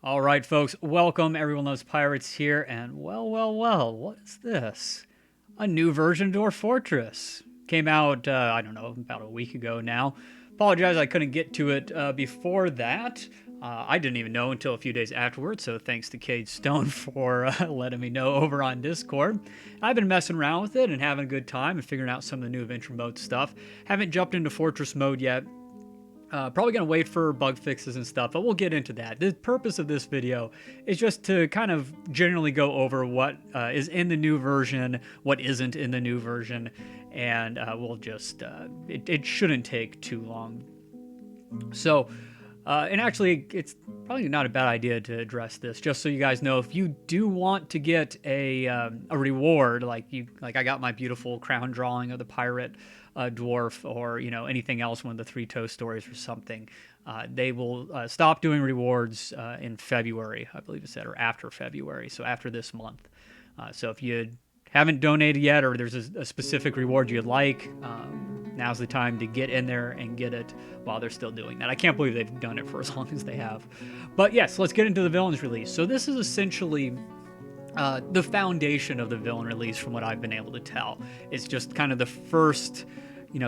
All right, folks, welcome. Everyone Loves Pirates here, and well, what is this? A new version of Dwarf Fortress. Came out, I don't know, about a week ago now. Apologize I couldn't get to it before that. I didn't even know until a few days afterwards, so thanks to Cade Stone for letting me know over on Discord. I've been messing around with it and having a good time and figuring out some of the new adventure mode stuff. Haven't jumped into Fortress mode yet. Probably going to wait for bug fixes and stuff, but we'll get into that. The purpose of this video is just to kind of generally go over what is in the new version, what isn't in the new version, and we'll just, it shouldn't take too long. So, and actually, it's probably not a bad idea to address this, just so you guys know, if you do want to get a reward, like I got my beautiful crown drawing of the pirate dwarf, or anything else, one of the three-toe stories or something, they will stop doing rewards in February, I believe it said, or after February, so after this month. So if you haven't donated yet, or there's a specific reward you'd like, now's the time to get in there and get it while they're still doing that. I can't believe they've done it for as long as they have. But yes, let's get into the villains release. So this is essentially the foundation of the villain release, from what I've been able to tell. It's just kind of the first,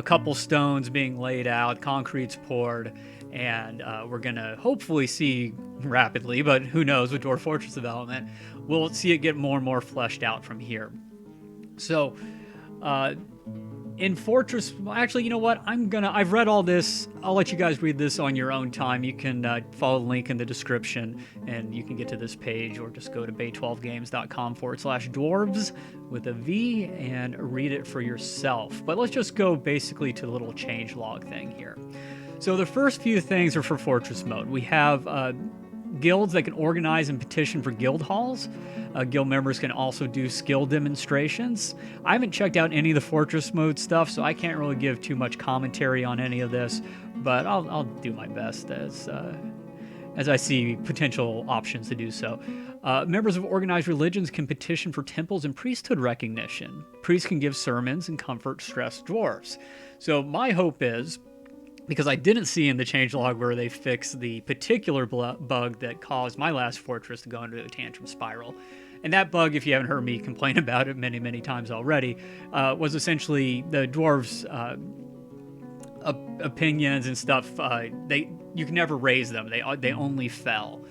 couple stones being laid out, concrete's poured, and we're gonna hopefully see rapidly, but who knows with Dwarf Fortress development, we'll see it get more and more fleshed out from here. So, in Fortress, well, actually, you know what? I've read all this. I'll let you guys read this on your own time. You can follow the link in the description, and you can get to this page, or just go to bay12games.com/dwarves with a V and read it for yourself. But let's just go basically to the little change log thing here. So the first few things are for Fortress mode. We have guilds that can organize and petition for guild halls. Guild members can also do skill demonstrations. I haven't checked out any of the Fortress mode stuff, so I can't really give too much commentary on any of this, but I'll do my best as I see potential options to do so. Members of organized religions can petition for temples and priesthood recognition. Priests can give sermons and comfort stressed dwarves. So my hope is, because I didn't see in the changelog where they fixed the particular bug that caused my last fortress to go into a tantrum spiral. And that bug, if you haven't heard me complain about it many, many times already, was essentially the dwarves' opinions and stuff. You can never raise them. They only fell.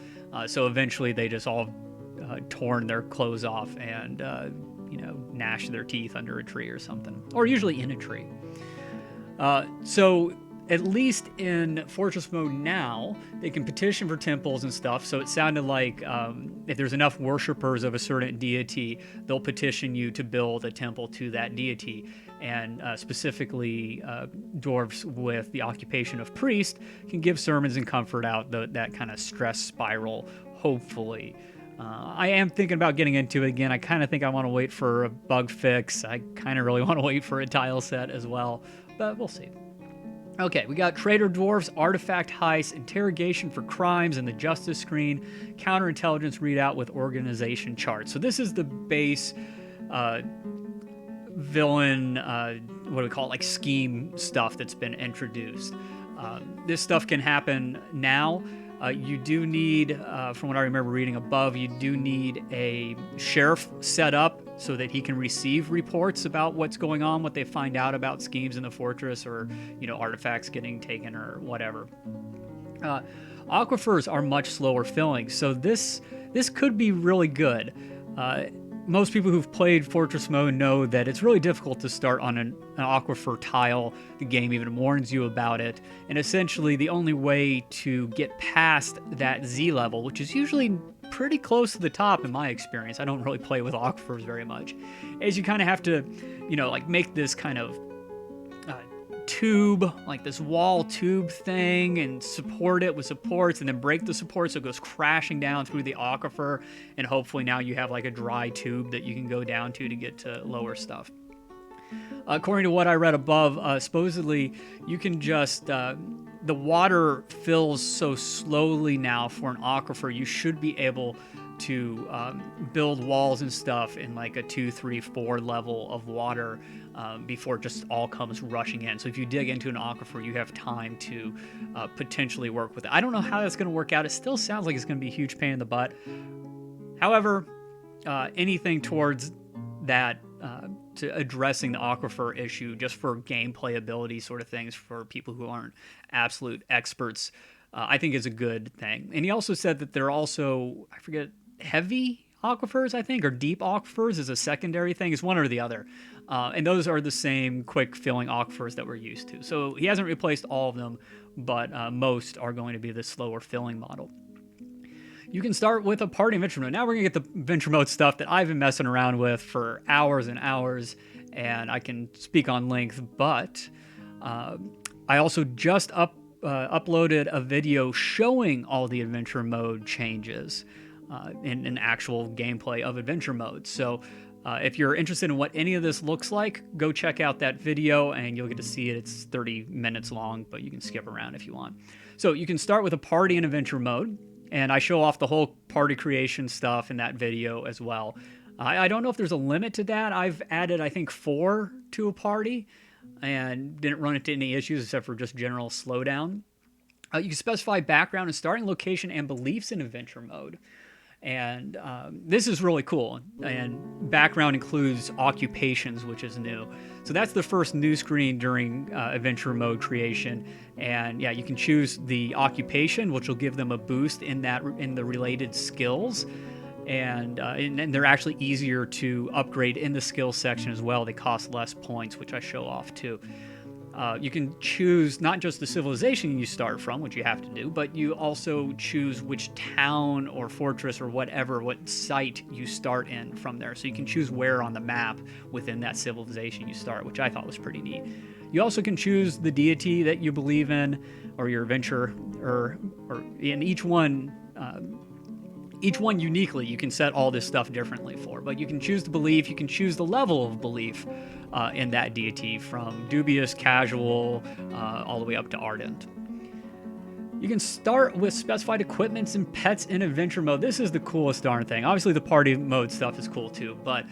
So eventually they just all torn their clothes off and gnashed their teeth under a tree or something, or usually in a tree. So at least in Fortress mode now, they can petition for temples and stuff, so it sounded like if there's enough worshippers of a certain deity, they'll petition you to build a temple to that deity. And specifically, dwarves with the occupation of priest can give sermons and comfort out that kind of stress spiral, hopefully. I am thinking about getting into it again. I kind of think I want to wait for a bug fix. I kind of really want to wait for a tile set as well, but we'll see. Okay, we got Traitor Dwarves, Artifact Heist, Interrogation for Crimes in the Justice screen, Counterintelligence readout with Organization chart. So this is the base villain, what do we call it, like scheme stuff that's been introduced. This stuff can happen now. You do need, from what I remember reading above, you do need a sheriff set up so that he can receive reports about what's going on, what they find out about schemes in the fortress, or artifacts getting taken or whatever. Aquifers are much slower filling, so this could be really good. Most people who've played Fortress mode know that it's really difficult to start on an aquifer tile. The game even warns you about it. And essentially, the only way to get past that Z level, which is usually pretty close to the top in my experience, I don't really play with aquifers very much, is you kind of have to, make this kind of tube, like this wall tube thing, and support it with supports, and then break the support so it goes crashing down through the aquifer, and hopefully now you have like a dry tube that you can go down to get to lower stuff. According to what I read above, supposedly you can just the water fills so slowly now for an aquifer, you should be able to build walls and stuff in like a 2, 3, 4 level of water before it just all comes rushing in. So if you dig into an aquifer, you have time to potentially work with it. I don't know how that's going to work out. It still sounds like it's going to be a huge pain in the butt. However, anything towards that, to addressing the aquifer issue, just for gameplay ability sort of things for people who aren't absolute experts, I think is a good thing. And he also said that there are also, I forget, heavy aquifers, I think, or deep aquifers is a secondary thing. It's one or the other. And those are the same quick filling aquifers that we're used to. So he hasn't replaced all of them, but most are going to be the slower filling model. You can start with a party adventure mode. Now we're going to get the adventure mode stuff that I've been messing around with for hours and hours, and I can speak on length, but I also just uploaded a video showing all the adventure mode changes in an actual gameplay of adventure mode. So if you're interested in what any of this looks like, go check out that video and you'll get to see it. It's 30 minutes long, but you can skip around if you want. So you can start with a party and adventure mode. And I show off the whole party creation stuff in that video as well. I don't know if there's a limit to that. I've added, I think, 4 to a party and didn't run into any issues except for just general slowdown. You can specify background and starting location and beliefs in adventure mode. And this is really cool. And background includes occupations, which is new. So that's the first new screen during adventure mode creation. And yeah, you can choose the occupation, which will give them a boost in the related skills. And they're actually easier to upgrade in the skills section as well. They cost less points, which I show off too. You can choose not just the civilization you start from, which you have to do, but you also choose which town or fortress or what site you start in from there. So you can choose where on the map within that civilization you start, which I thought was pretty neat. You also can choose the deity that you believe in or your adventure, or in each one uniquely, you can set all this stuff differently for. But you can choose the belief, you can choose the level of belief in that deity, from dubious, casual, all the way up to ardent. You can start with specified equipments and pets in adventure mode. This is the coolest darn thing. Obviously, the party mode stuff is cool too, but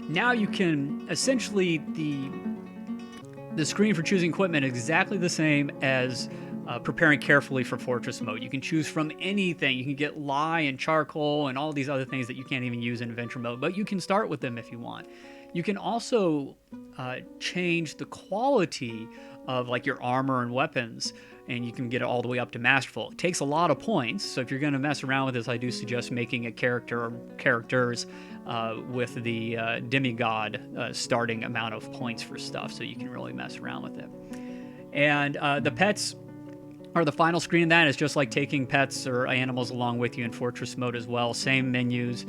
now you can essentially, the screen for choosing equipment is exactly the same as preparing carefully for fortress mode. You can choose from anything. You can get lye and charcoal and all these other things that you can't even use in adventure mode, but you can start with them if you want. You can also change the quality of like your armor and weapons, and you can get it all the way up to masterful. It takes a lot of points, so if you're going to mess around with this, I do suggest making a character or characters with the demigod starting amount of points for stuff, so you can really mess around with it. And the pets are the final screen. That is just like taking pets or animals along with you in fortress mode as well. Same menus.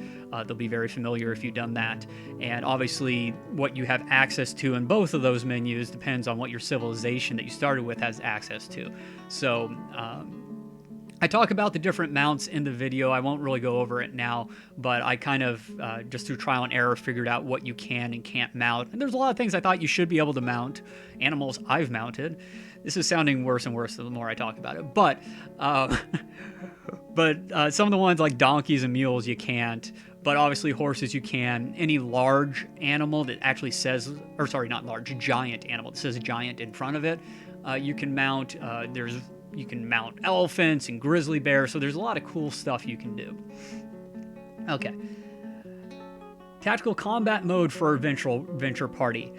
They'll be very familiar if you've done that. And obviously what you have access to in both of those menus depends on what your civilization that you started with has access to. So I talk about the different mounts in the video. I won't really go over it now, but I kind of, just through trial and error, figured out what you can and can't mount. And there's a lot of things I thought you should be able to mount. Animals I've mounted. This is sounding worse and worse the more I talk about it. But some of the ones like donkeys and mules you can't. But obviously horses you can. Any large animal that actually says, or sorry, not large, giant animal that says giant in front of it, you can mount. You can mount elephants and grizzly bears. So there's a lot of cool stuff you can do. Okay. Tactical combat mode for Adventure Party.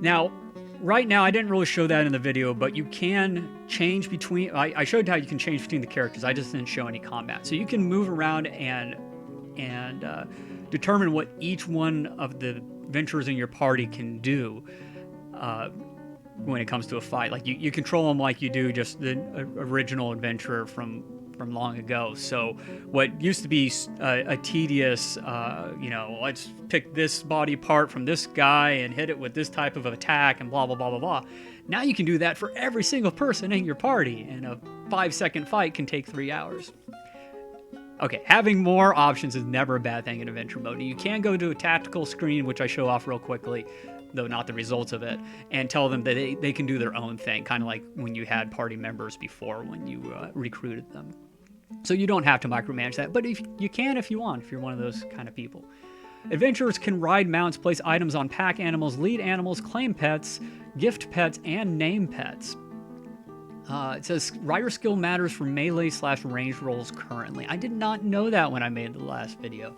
Now, right now, I didn't really show that in the video, but you can change between... I showed how you can change between the characters. I just didn't show any combat. So you can move around and determine what each one of the adventurers in your party can do when it comes to a fight. Like, you control them like you do just the original adventurer from long ago. So what used to be a tedious, let's pick this body part from this guy and hit it with this type of attack and blah, blah, blah, blah, blah. Now you can do that for every single person in your party, and a 5-second fight can take 3 hours. Okay, having more options is never a bad thing in adventure mode. You can go to a tactical screen, which I show off real quickly, though not the results of it, and tell them that they can do their own thing, kind of like when you had party members before when you recruited them. So you don't have to micromanage that, but if you can if you want, if you're one of those kind of people. Adventurers can ride mounts, place items on pack animals, lead animals, claim pets, gift pets, and name pets. It says rider skill matters for melee/range rolls currently. I did not know that when I made the last video.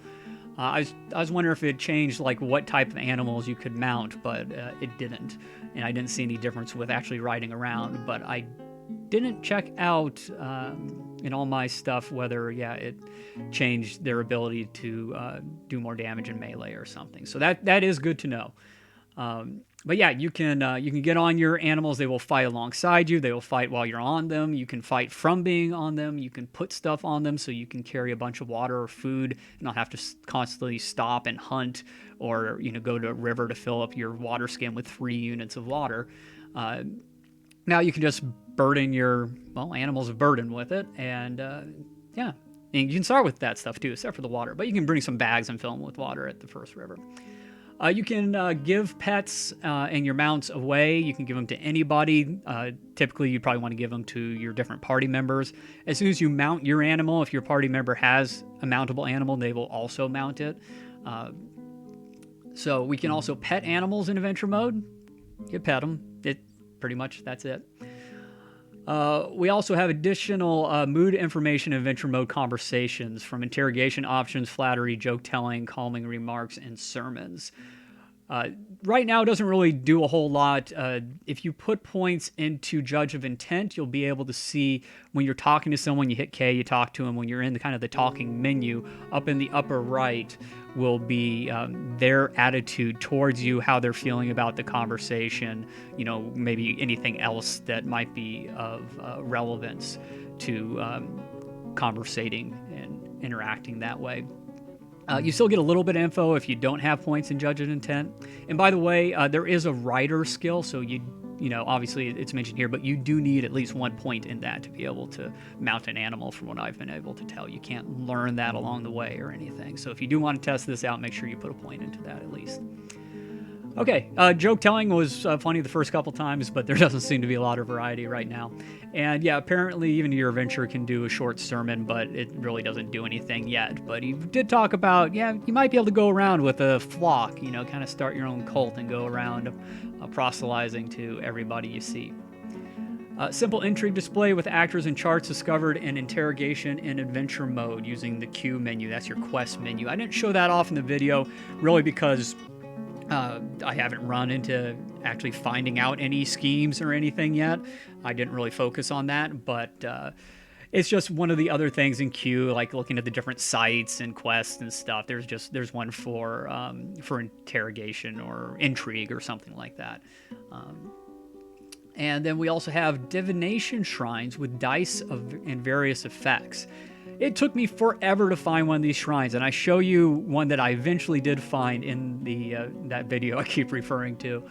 I was wondering if it changed like what type of animals you could mount, but it didn't. And I didn't see any difference with actually riding around, but I didn't check out in all my stuff whether, it changed their ability to do more damage in melee or something. So that is good to know. But yeah, you can get on your animals. They will fight alongside you. They will fight while you're on them. You can fight from being on them. You can put stuff on them so you can carry a bunch of water or food and not have to constantly stop and hunt or go to a river to fill up your water skin with 3 units of water. Now you can just burden your animals of burden with it, and and you can start with that stuff too, except for the water. But you can bring some bags and fill them with water at the first river. You can give pets and your mounts away. You can give them to anybody. Typically, you probably want to give them to your different party members. As soon as you mount your animal, if your party member has a mountable animal, they will also mount it. So we can also pet animals in adventure mode. You pet them. That's it. We also have additional mood information in adventure mode conversations, from interrogation options, flattery, joke telling, calming remarks, and sermons. Right now, it doesn't really do a whole lot. If you put points into Judge of Intent, you'll be able to see when you're talking to someone, you hit K, you talk to them. When you're in the talking menu, up in the upper right will be their attitude towards you, how they're feeling about the conversation, maybe anything else that might be of relevance to conversating and interacting that way. You still get a little bit of info if you don't have points in Judge of Intent. And by the way, there is a rider skill, so obviously it's mentioned here, but you do need at least 1 point in that to be able to mount an animal, from what I've been able to tell. You can't learn that along the way or anything. So if you do want to test this out, make sure you put a point into that at least. Okay, joke telling was funny the first couple times, but there doesn't seem to be a lot of variety right now. And yeah, apparently even your adventurer can do a short sermon, but it really doesn't do anything yet. But he did talk about, you might be able to go around with a flock, kind of start your own cult and go around proselytizing to everybody you see. Simple intrigue display with actors and charts discovered in interrogation in adventure mode using the Q menu. That's your quest menu. I didn't show that off in the video, really because I haven't run into actually finding out any schemes or anything yet. I didn't really focus on that, but it's just one of the other things in Q, like looking at the different sites and quests and stuff. There's one for interrogation or intrigue or something like that. And then we also have divination shrines with dice and various effects. It took me forever to find one of these shrines, and I show you one that I eventually did find in that video I keep referring to.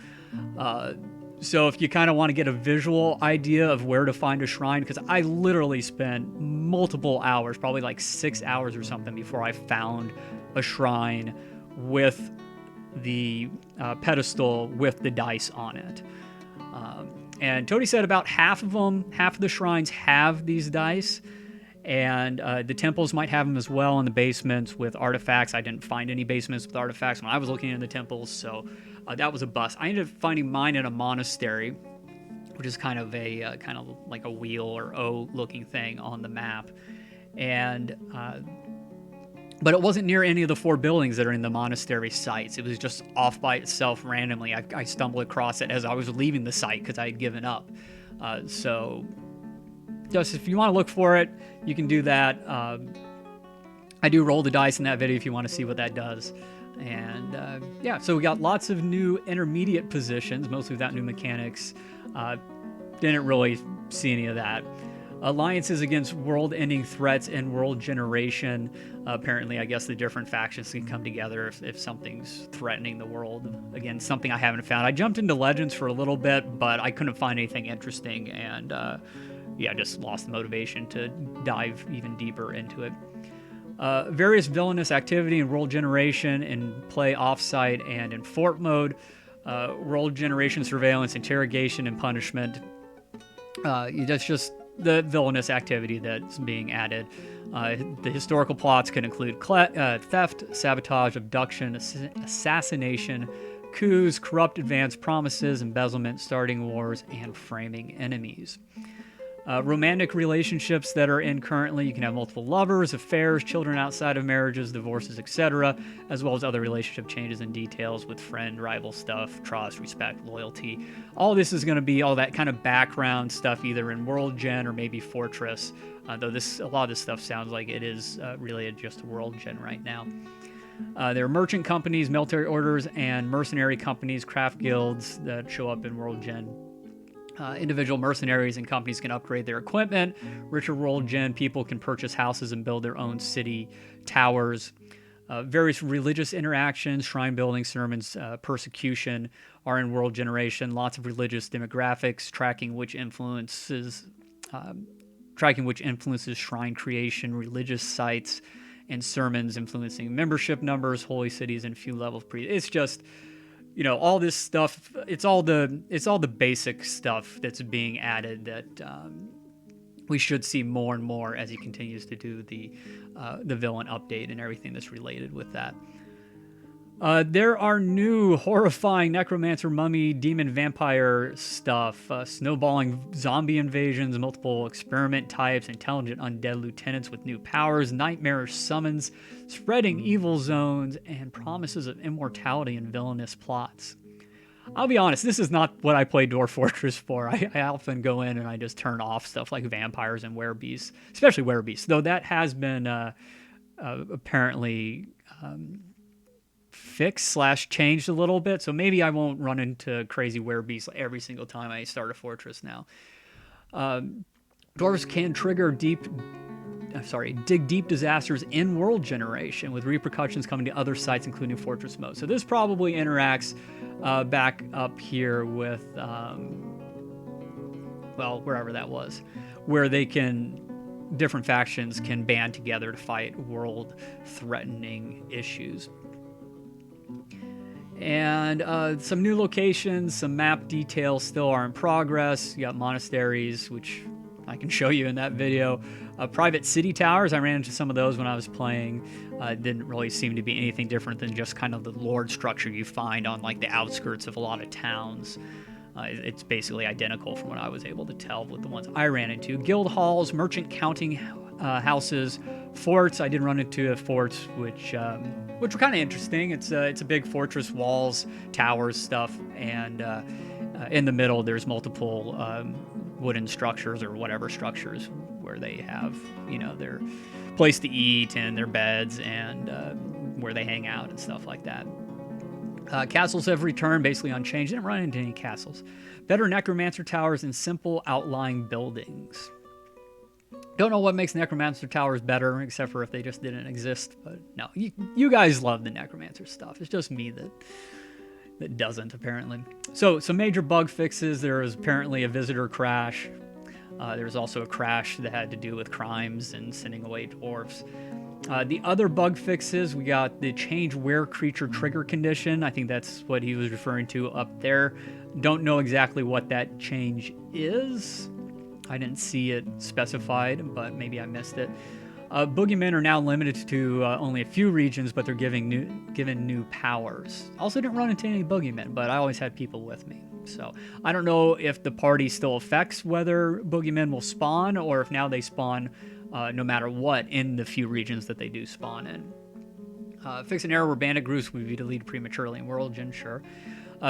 So if you kind of want to get a visual idea of where to find a shrine, because I literally spent multiple hours, probably like 6 hours or something, before I found a shrine with the pedestal with the dice on it. And Tony said about half of the shrines have these dice. And the temples might have them as well in the basements with artifacts. I didn't find any basements with artifacts when I was looking in the temples, so that was a bust. I ended up finding mine in a monastery, which is kind of like a wheel or O looking thing on the map. And but it wasn't near any of the 4 buildings that are in the monastery sites. It was just off by itself randomly. I stumbled across it as I was leaving the site because I had given up. So just if you want to look for it, you can do that. I do roll the dice in that video if you want to see what that does. And so we got lots of new intermediate positions, mostly without new mechanics. Didn't really see any of that. Alliances against world-ending threats and world generation. Apparently, I guess the different factions can come together if something's threatening the world. Again, something I haven't found. I jumped into Legends for a little bit, but I couldn't find anything interesting, and just lost the motivation to dive even deeper into it. Various villainous activity in world generation, in play offsite, and in fort mode. World generation surveillance, interrogation, and punishment. That's just the villainous activity that's being added. The historical plots can include theft, sabotage, abduction, assassination, coups, corrupt advance promises, embezzlement, starting wars, and framing enemies. Romantic relationships that are in currently, you can have multiple lovers, affairs, children outside of marriages, divorces, etc., as well as other relationship changes and details with friend, rival stuff, trust, respect, loyalty. All this is going to be all that kind of background stuff either in World Gen or maybe Fortress, though a lot of this stuff sounds like it is really just World Gen right now. There are merchant companies, military orders, and mercenary companies, craft guilds that show up in World Gen. Individual mercenaries and companies can upgrade their equipment. Richer World Gen people can purchase houses and build their own city towers. Various religious interactions, shrine building, sermons, persecution are in World Generation. Lots of religious demographics, tracking which influences shrine creation, religious sites, and sermons influencing membership numbers, holy cities, and few levels. It's just, all this stuff. It's all the basic stuff that's being added that we should see more and more as he continues to do the villain update and everything that's related with that. There are new horrifying necromancer, mummy, demon, vampire stuff, snowballing zombie invasions, multiple experiment types, intelligent undead lieutenants with new powers, nightmarish summons, spreading evil zones, and promises of immortality and villainous plots. I'll be honest, this is not what I play Dwarf Fortress for. I often go in and I just turn off stuff like vampires and werebeasts, especially werebeasts, though that has been apparently fixed/changed a little bit, so maybe I won't run into crazy werebeasts every single time I start a fortress now. Dwarves can trigger dig deep disasters in World Generation, with repercussions coming to other sites, including Fortress mode. So this probably interacts back up here with, wherever that was, where different factions can band together to fight world-threatening issues. And some new locations, some map details still are in progress. You got monasteries, which I can show you in that video. Private city towers, I ran into some of those when I was playing. Didn't really seem to be anything different than just kind of the lord structure you find on like the outskirts of a lot of towns. It's basically identical from what I was able to tell with the ones I ran into. Guild halls, merchant counting houses, forts. I did run into a fort, which were kind of interesting. It's a big fortress, walls, towers, stuff, and in the middle there's multiple wooden structures or whatever structures where they have their place to eat and their beds and where they hang out and stuff like that. Castles have returned, basically unchanged. Didn't run into any castles. Better necromancer towers and simple outlying buildings. Don't know what makes necromancer towers better, except for if they just didn't exist. But no, you guys love the necromancer stuff. It's just me that doesn't, apparently. So some major bug fixes. There was apparently a visitor crash. There was also a crash that had to do with crimes and sending away dwarves. The other bug fixes, we got the change where creature trigger condition. I think that's what he was referring to up there. Don't know exactly what that change is. I didn't see it specified, but maybe I missed it. Boogeymen are now limited to only a few regions, but they're given new powers. Also didn't run into any boogeymen, but I always had people with me. So I don't know if the party still affects whether boogeymen will spawn, or if now they spawn no matter what in the few regions that they do spawn in. Fix an error where bandit groups would be deleted prematurely in World Gen, sure.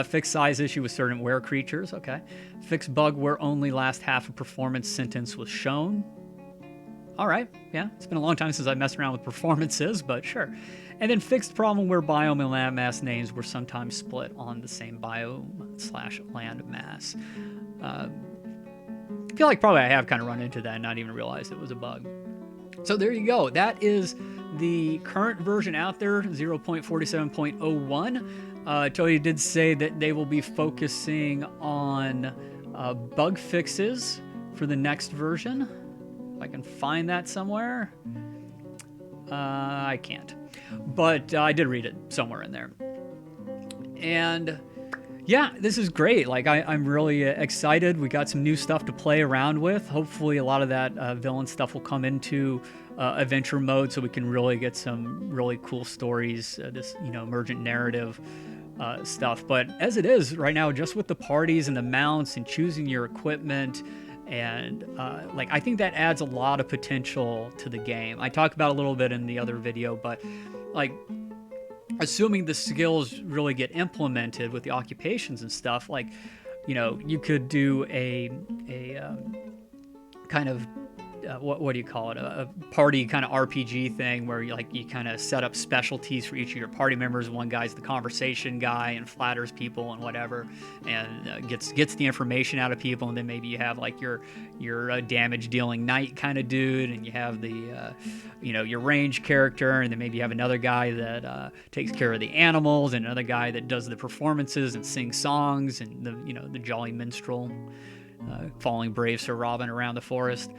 Fix size issue with certain were creatures, okay. Fix bug where only last half a performance sentence was shown. All right, yeah, it's been a long time since I messed around with performances, but sure. And then fixed problem where biome and landmass names were sometimes split on the same biome/land mass. I feel like probably I have kind of run into that and not even realized it was a bug. So there you go. That is the current version out there, 0.47.01. Toei did say that they will be focusing on bug fixes for the next version. If I can find that somewhere. I can't. But I did read it somewhere in there. And Yeah, this is great. Like, I'm really excited. We got some new stuff to play around with. Hopefully, a lot of that villain stuff will come into adventure mode, so we can really get some really cool stories. This, emergent narrative stuff. But as it is right now, just with the parties and the mounts and choosing your equipment, and I think that adds a lot of potential to the game. I talked about a little bit in the other video, but like, assuming the skills really get implemented with the occupations and stuff, you could do a kind of what do you call it? A party kind of RPG thing where you kind of set up specialties for each of your party members. One guy's the conversation guy and flatters people and whatever, and gets the information out of people. And then maybe you have like your damage dealing knight kind of dude, and you have the your range character, and then maybe you have another guy that takes care of the animals, and another guy that does the performances and sings songs, and the jolly minstrel falling brave Sir Robin around the forest.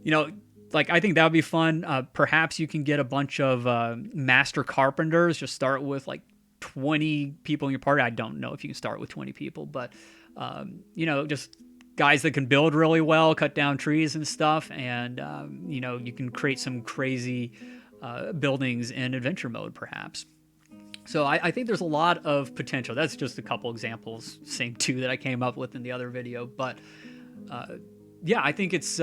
I think that would be fun. Perhaps you can get a bunch of master carpenters. Just start with like 20 people in your party. I don't know if you can start with 20 people, but just guys that can build really well, cut down trees and stuff, and you can create some crazy buildings in adventure mode, perhaps. So I think there's a lot of potential. That's just a couple examples, same two that I came up with in the other video, but yeah, I think it's.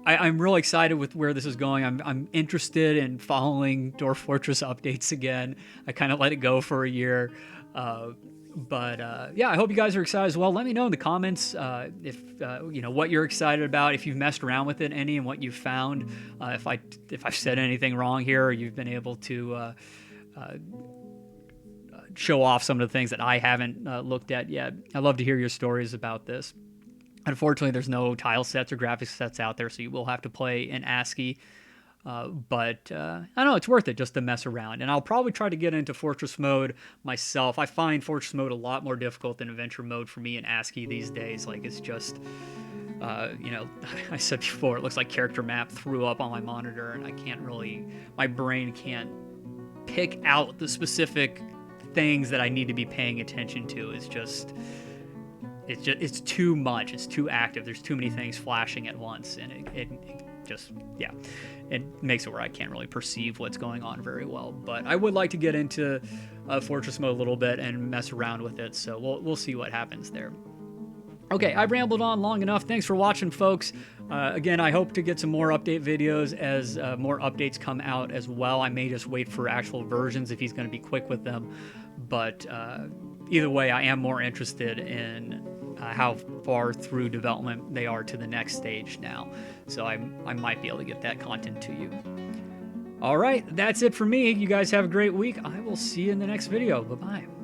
I'm really excited with where this is going. I'm interested in following Dwarf Fortress updates again. I kind of let it go for a year. But yeah, I hope you guys are excited as well. Let me know in the comments if what you're excited about, if you've messed around with it any, and what you've found. If I've said anything wrong here, or you've been able to show off some of the things that I haven't looked at yet. I'd love to hear your stories about this. Unfortunately, there's no tile sets or graphics sets out there, so you will have to play in ASCII. But I don't know, it's worth it just to mess around. And I'll probably try to get into Fortress mode myself. I find Fortress mode a lot more difficult than adventure mode for me in ASCII these days. Like, it's just, I said before, it looks like character map threw up on my monitor, and my brain can't pick out the specific things that I need to be paying attention to. It's too much. It's too active. There's too many things flashing at once, and it makes it where I can't really perceive what's going on very well. But I would like to get into Fortress mode a little bit and mess around with it. So we'll see what happens there. Okay, I've rambled on long enough. Thanks for watching, folks. Again, I hope to get some more update videos as more updates come out as well. I may just wait for actual versions if he's going to be quick with them. But either way, I am more interested in how far through development they are to the next stage now. So I might be able to get that content to you. All right, that's it for me. You guys have a great week. I will see you in the next video. Bye-bye.